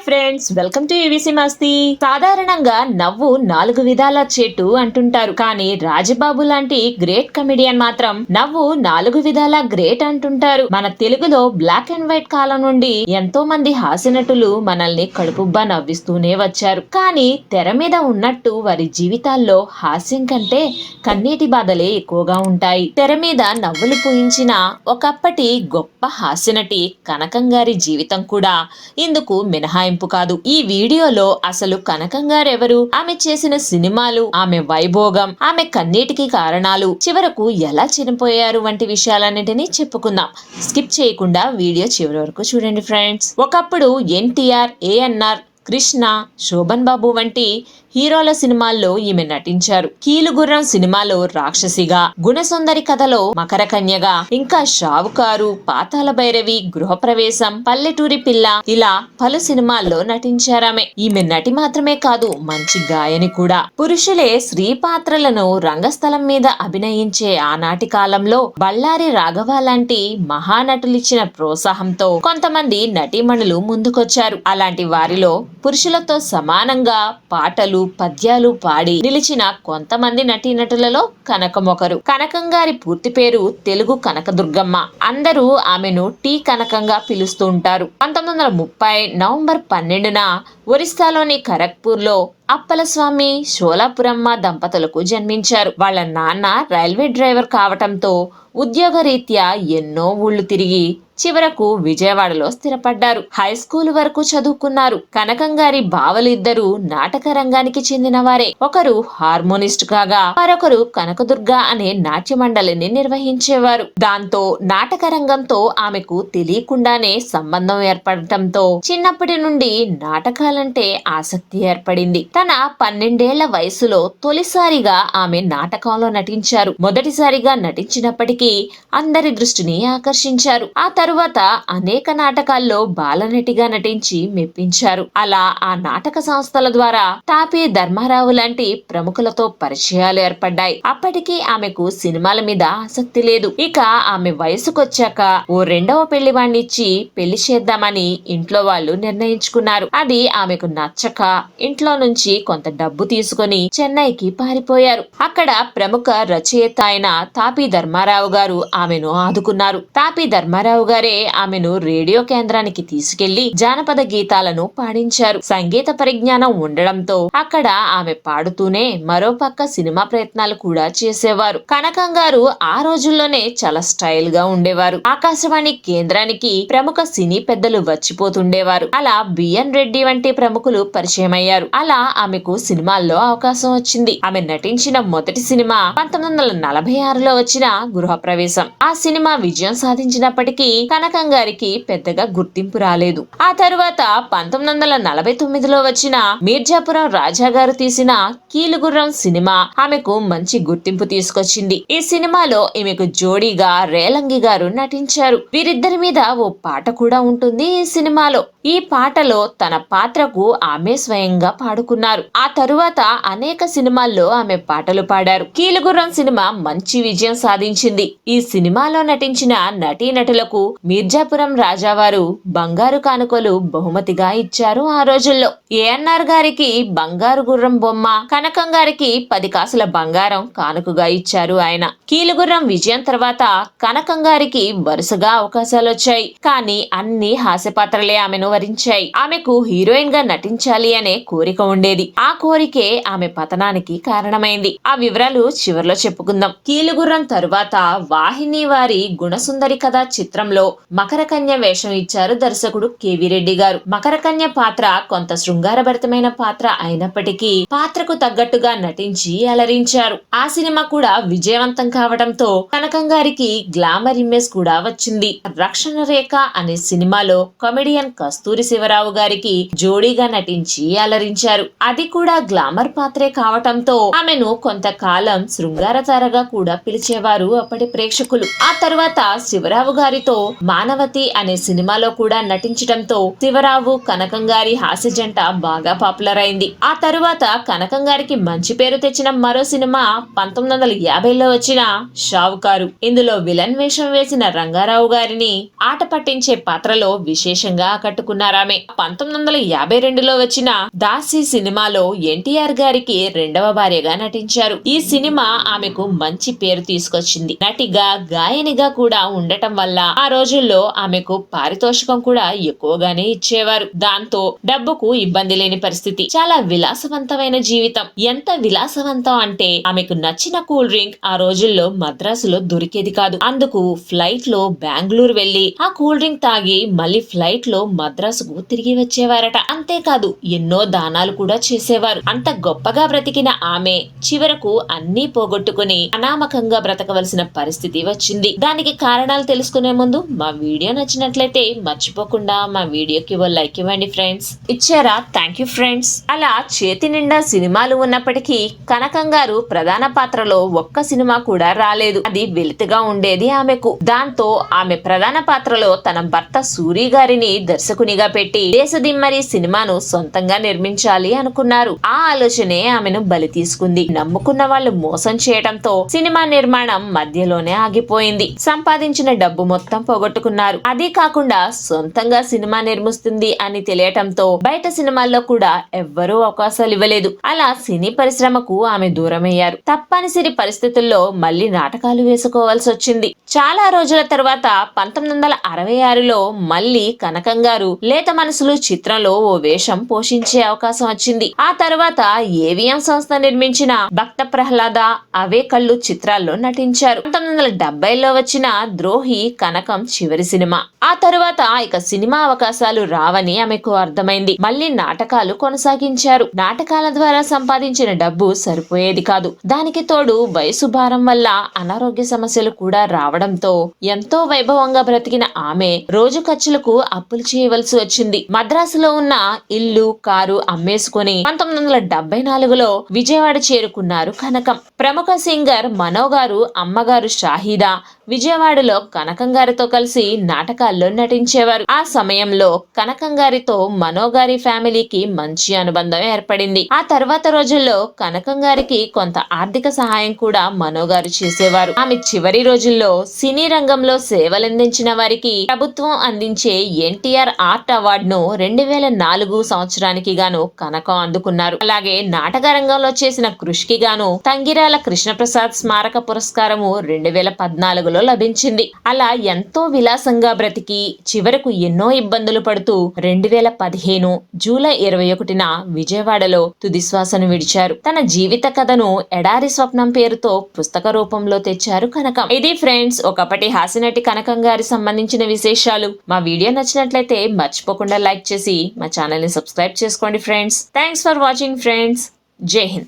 Friends, welcome to ABC మస్తీ. సాధారణంగా నవ్వు 4 విధాల చెట్టు అంటుంటారు, కానీ రాజబాబు లాంటి గ్రేట్ కమెడియన్ మాత్రం నవ్వు 4 విధాల గ్రేట్ అంటుంటారు. మన తెలుగులో బ్లాక్ అండ్ వైట్ కాలం నుండి ఎంతో మంది హాస్యనటులు మనల్ని కడుపుబ్బా నవ్విస్తూనే వచ్చారు. కానీ తెర మీద ఉన్నట్టు వారి జీవితాల్లో హాస్యం కంటే కన్నీటి బాధలే ఎక్కువగా ఉంటాయి. తెర మీద నవ్వులు పూయించిన ఒకప్పటి గొప్ప హాస్యనటి కనకం గారి జీవితం కూడా ఇందుకు మినహాయింపు కాదు. ఈ వీడియోలో అసలు కనకం గారెవరు, ఆమె చేసిన సినిమాలు, ఆమె వైభోగం, ఆమె కన్నీటికి కారణాలు, చివరకు ఎలా చనిపోయారు వంటి విషయాలన్నిటినీ చెప్పుకుందాం. స్కిప్ చేయకుండా వీడియో చివరి వరకు చూడండి ఫ్రెండ్స్. ఒకప్పుడు ఎన్టీఆర్, ఏఎన్ఆర్, కృష్ణ, శోభన్ బాబు వంటి హీరోల సినిమాల్లో ఈమె నటించారు. కీలుగుర్రం సినిమాలో రాక్షసిగా, గుణసుందరి కథలో మకర కన్యగా, ఇంకా షావుకారు, పాతాళ భైరవి, గృహప్రవేశం, పల్లెటూరి పిల్ల ఇలా పలు సినిమాల్లో నటించారామె. ఈమె నటి మాత్రమే కాదు, మంచి గాయని కూడా. పురుషులే స్త్రీ పాత్రలను రంగస్థలం మీద అభినయించే ఆనాటి కాలంలో బళ్ళారి రాఘవ లాంటి మహానటులిచ్చిన ప్రోత్సాహంతో కొంతమంది నటీమణులు ముందుకొచ్చారు. అలాంటి వారిలో పురుషులతో సమానంగా పాటలు, పద్యాలు పాడి నిలిచిన కొంతమంది నటీనటులలో కనకం ఒకరు. కనకం గారి పూర్తి పేరు తెలుగు కనకదుర్గమ్మ. అందరూ ఆమెను టీ కనకంగా పిలుస్తూ ఉంటారు. 1930 నవంబర్ 12న ఒరిస్సాలోని ఖరగ్పూర్ లో అప్పలస్వామి, షోలాపురమ్మ దంపతులకు జన్మించారు. వాళ్ళ నాన్న రైల్వే డ్రైవర్ కావటంతో ఉద్యోగరీత్యా ఎన్నో ఊళ్లు తిరిగి చివరకు విజయవాడలో స్థిరపడ్డారు. హై స్కూల్ వరకు చదువుకున్నారు. కనకం గారి బావలిద్దరూ నాటక రంగానికి చెందినవారే. ఒకరు హార్మోనిస్ట్ కాగా మరొకరు కనకదుర్గ అనే నాట్య మండలిని నిర్వహించేవారు. దాంతో నాటక రంగంతో ఆమెకు తెలియకుండానే సంబంధం ఏర్పడటంతో చిన్నప్పటి నుండి నాటకాలంటే ఆసక్తి ఏర్పడింది. తన 12 ఏళ్ల వయసులో తొలిసారిగా ఆమె నాటకంలో నటించారు. మొదటిసారిగా నటించినప్పటికీ అందరి దృష్టిని ఆకర్షించారు. ఆ తరువాత అనేక నాటకాల్లో బాలనటిగా నటించి మెప్పించారు. అలా ఆ నాటక సంస్థల ద్వారా తాపీ ధర్మారావు లాంటి ప్రముఖులతో పరిచయాలు ఏర్పడ్డాయి. అప్పటికీ ఆమెకు సినిమాల మీద ఆసక్తి లేదు. ఇక ఆమె వయసుకొచ్చాక ఓ రెండవ పెళ్లివాణ్ణిచ్చి పెళ్లి చేద్దామని ఇంట్లో వాళ్ళు నిర్ణయించుకున్నారు. అది ఆమెకు నచ్చక ఇంట్లో నుంచి కొంత డబ్బు తీసుకుని చెన్నైకి పారిపోయారు. అక్కడ ప్రముఖ రచయిత అయిన తాపీ ధర్మారావు గారు ఆమెను ఆదుకున్నారు. తాపీ ధర్మారావు గారే ఆమెను రేడియో కేంద్రానికి తీసుకెళ్లి జానపద గీతాలను పాడించారు. సంగీత పరిజ్ఞానం ఉండడంతో అక్కడ ఆమె పాడుతూనే మరోపక్క సినిమా ప్రయత్నాలు కూడా చేసేవారు. కనకం గారు ఆ రోజుల్లోనే చాలా స్టైల్ గా ఉండేవారు. ఆకాశవాణి కేంద్రానికి ప్రముఖ సినీ పెద్దలు వచ్చిపోతుండేవారు. అలా బిఎన్ రెడ్డి వంటి ప్రముఖులు పరిచయమయ్యారు. అలా ఆమెకు సినిమాల్లో అవకాశం వచ్చింది. ఆమె నటించిన మొదటి సినిమా 1946లో వచ్చిన గృహప్రవేశం. ఆ సినిమా విజయం సాధించినప్పటికీ కనకం గారికి పెద్దగా గుర్తింపు రాలేదు. ఆ తరువాత 1949లో వచ్చిన మీర్జాపురం రాజా గారు తీసిన కీలుగుర్రం సినిమా ఆమెకు మంచి గుర్తింపు తీసుకొచ్చింది. ఈ సినిమాలో ఈమెకు జోడీగా రేలంగి గారు నటించారు. వీరిద్దరి మీద ఓ పాట కూడా ఉంటుంది ఈ సినిమాలో. ఈ పాటలో తన పాత్రకు ఆమె స్వయంగా పాడుకున్నారు. ఆ తరువాత అనేక సినిమాల్లో ఆమె పాటలు పాడారు. కీలుగుర్రం సినిమా మంచి విజయం సాధించింది. ఈ సినిమాలో నటించిన నటీనటులకు మీర్జాపురం రాజావారు బంగారు కానుకలు బహుమతిగా ఇచ్చారు. ఆ రోజుల్లో ఏఎన్ఆర్ గారికి బంగారు గుర్రం బొమ్మ, కనకం గారికి 10 కాసుల బంగారం కానుకగా ఇచ్చారు ఆయన. కీలుగుర్రం విజయం తర్వాత కనకం గారికి వరుసగా అవకాశాలు వచ్చాయి. కానీ అన్ని హాస్య పాత్రలే ఆమెను వరించాయి. ఆమెకు హీరోయిన్ గా నటించాలి అనే కోరిక ఉండేది. ఆ కోరికే ఆమె పతనానికి కారణమైంది. ఆ వివరాలు చివర్లో చెప్పుకుందాం. కీలుగుర్రం తరువాత వాహిని వారి గుణసుందరి కథ చిత్రంలో మకర కన్య వేషం ఇచ్చారు దర్శకుడు కేవీ రెడ్డి గారు. మకర కన్య పాత్ర కొంత శృంగారభరితమైన పాత్ర అయినప్పటికీ పాత్రకు తగ్గట్టుగా నటించి అలరించారు. ఆ సినిమా కూడా విజయవంతం కావడంతో కనకం గారికి గ్లామర్ ఇమేజ్ కూడా వచ్చింది. రక్షణ రేఖ అనే సినిమాలో కమెడియన్ కస్తూరి శివరావు గారికి జోడీగా నటించి అలరించారు. అది కూడా గ్లామర్ పాత్రే కావటంతో ఆమెను కొంతకాలం శృంగారతారగా కూడా పిలిచేవారు అప్పటి ప్రేక్షకులు. ఆ తర్వాత శివరావు గారితో మానవతి అనే సినిమాలో కూడా నటించడంతో శివరావు కనకం గారి హాస్య జంట బాగా పాపులర్ అయింది. ఆ తరువాత కనకం గారికి మంచి పేరు తెచ్చిన మరో సినిమా 1950లో వచ్చిన షావుకారు. ఇందులో విలన్ వేషం వేసిన రంగారావు గారిని ఆట పట్టించే పాత్రలో విశేషంగా ఆకట్టుకున్నారామె. 1952లో వచ్చిన దాసి సినిమాలో ఎన్టీఆర్ గారికి రెండవ భార్యగా నటించారు. ఈ సినిమా ఆమెకు మంచి పేరు తీసుకొచ్చింది. నటిగా గాయనిగా కూడా ఉండటం వల్ల ఆ రోజుల్లో ఆమెకు పారితోషికం కూడా ఎక్కువగానే ఇచ్చేవారు. దాంతో డబ్బుకు ఇబ్బంది లేని పరిస్థితి. చాలా విలాసవంతమైన జీవితం. ఎంత విలాసవంతం అంటే ఆమెకు నచ్చిన కూల్ డ్రింక్ ఆ రోజుల్లో మద్రాసులో దొరికేది కాదు. అందుకు ఫ్లైట్ లో బెంగళూరు వెళ్లి ఆ కూల్ డ్రింక్ తాగి మళ్ళీ ఫ్లైట్ లో మద్రాసుకు తిరిగి వచ్చేవారట. అంతేకాదు ఎన్నో దానాలు కూడా చేసేవారు. అంత గొప్పగా బ్రతికిన ఆమె చివరకు అన్నీ పోగొట్టుకుని అనామకంగా బ్రతకవలసిన పరిస్థితి వచ్చింది. దానికి కారణాలు తెలుసుకునే ముందు మా వీడియో నచ్చినట్లయితే మర్చిపోకుండా మా వీడియోకి ఓ లైక్ ఇవ్వండి ఫ్రెండ్స్. ఇచ్చారా? Thank you friends. అలా చేతి నిండా సినిమాలు ఉన్నప్పటికీ కనకం గారు ప్రధాన పాత్రలో ఒక్క సినిమా కూడా రాలేదు. అది వెలితిగా ఉండేది ఆమెకు. దాంతో ఆమె ప్రధాన పాత్రలో తన భర్త సూరి గారిని దర్శకునిగా పెట్టి దేశదిమ్మరి సినిమాను సొంతంగా నిర్మించాలి అనుకున్నారు. ఆ ఆలోచనే ఆమెను బలి తీసుకుంది. నమ్ముకున్న వాళ్ళు మోసం చేయడంతో సినిమా నిర్మాణం మధ్యలోనే ఆగిపోయింది. సంపాదించిన డబ్బు మొత్తం పోగొట్టుకున్నారు. అది కాకుండా సొంతంగా సినిమా నిర్మిస్తుంది అని తెలియటంతో బయట సినిమాల్లో కూడా ఎవ్వరూ అవకాశాలు ఇవ్వలేదు. అలా సినీ పరిశ్రమకు ఆమె దూరమయ్యారు. తప్పనిసరి పరిస్థితుల్లో మళ్లీ నాటకాలు వేసుకోవాల్సి వచ్చింది. చాలా రోజుల తర్వాత 1966లో మళ్లీ కనకం గారు లేత మనసులు చిత్రంలో ఓ వేషం పోషించే అవకాశం వచ్చింది. ఆ తర్వాత ఏవిఎం సంస్థ నిర్మించిన భక్త ప్రహ్లాద, అవే కళ్ళు చిత్రాల్లో నటించారు. 1970లో వచ్చిన ద్రోహి కనకం చివరి సినిమా. ఆ తరువాత ఇక సినిమా అవకాశాలు రావని ఆమెకు అర్థమైంది. మళ్లీ నాటకాలు కొనసాగించారు. నాటకాల ద్వారా సంపాదించిన డబ్బు సరిపోయేది కాదు. దానికి తోడు వయసు భారం వల్ల అనారోగ్య సమస్యలు కూడా రావడంతో ఎంతో వైభవంగా బ్రతికిన ఆమె రోజు ఖర్చులకు అప్పులు చేయవలసి వచ్చింది. మద్రాసులో ఉన్న ఇల్లు, కారు అమ్మేసుకుని 1974లో విజయవాడ చేరుకున్నారు కనకం. ప్రముఖ సింగర్ మనో గారు అమ్మగారు షాహిదా విజయవాడలో కనకం గారితో కలిసి నాటకాల్లో నటించేవారు. ఆ సమయంలో కనకం గారితో మనో గారి ఫ్యామిలీకి మంచి అనుబంధం ఏర్పడింది. ఆ తర్వాత రోజుల్లో కనకం గారికి కొంత ఆర్థిక సహాయం కూడా మనో గారు చేసేవారు. ఆమె చివరి రోజుల్లో సినీ రంగంలో సేవలందించిన వారికి ప్రభుత్వం అందించే ఎన్టీఆర్ ఆర్ట్ అవార్డును 2004 సంవత్సరానికి గాను కనకం అందుకున్నారు. అలాగే నాటక రంగంలో చేసిన కృషికి గాను తంగిరాల కృష్ణప్రసాద్ స్మారక పురస్కారము 2014లో లభించింది. అలా ఎంతో విలాసంగా బ్రతికి చివరకు ఎన్నో ఇబ్బందులు పడుతూ 2015 జూలై 21న విజయవాడలో తుదిశ్వాసను విడిచారు. తన జీవిత కథను ఎడారి స్వప్నం పేరుతో పుస్తక రూపంలో తెచ్చారు కనకం. ఇది ఫ్రెండ్స్ ఒకప్పటి హాస్యనటి కనకం గారి సంబంధించిన విశేషాలు. మా వీడియో నచ్చినట్లయితే మర్చిపోకుండా లైక్ చేసి మా ఛానల్ ని సబ్స్క్రైబ్ చేసుకోండి friends. Thanks for watching friends. జై హింద్.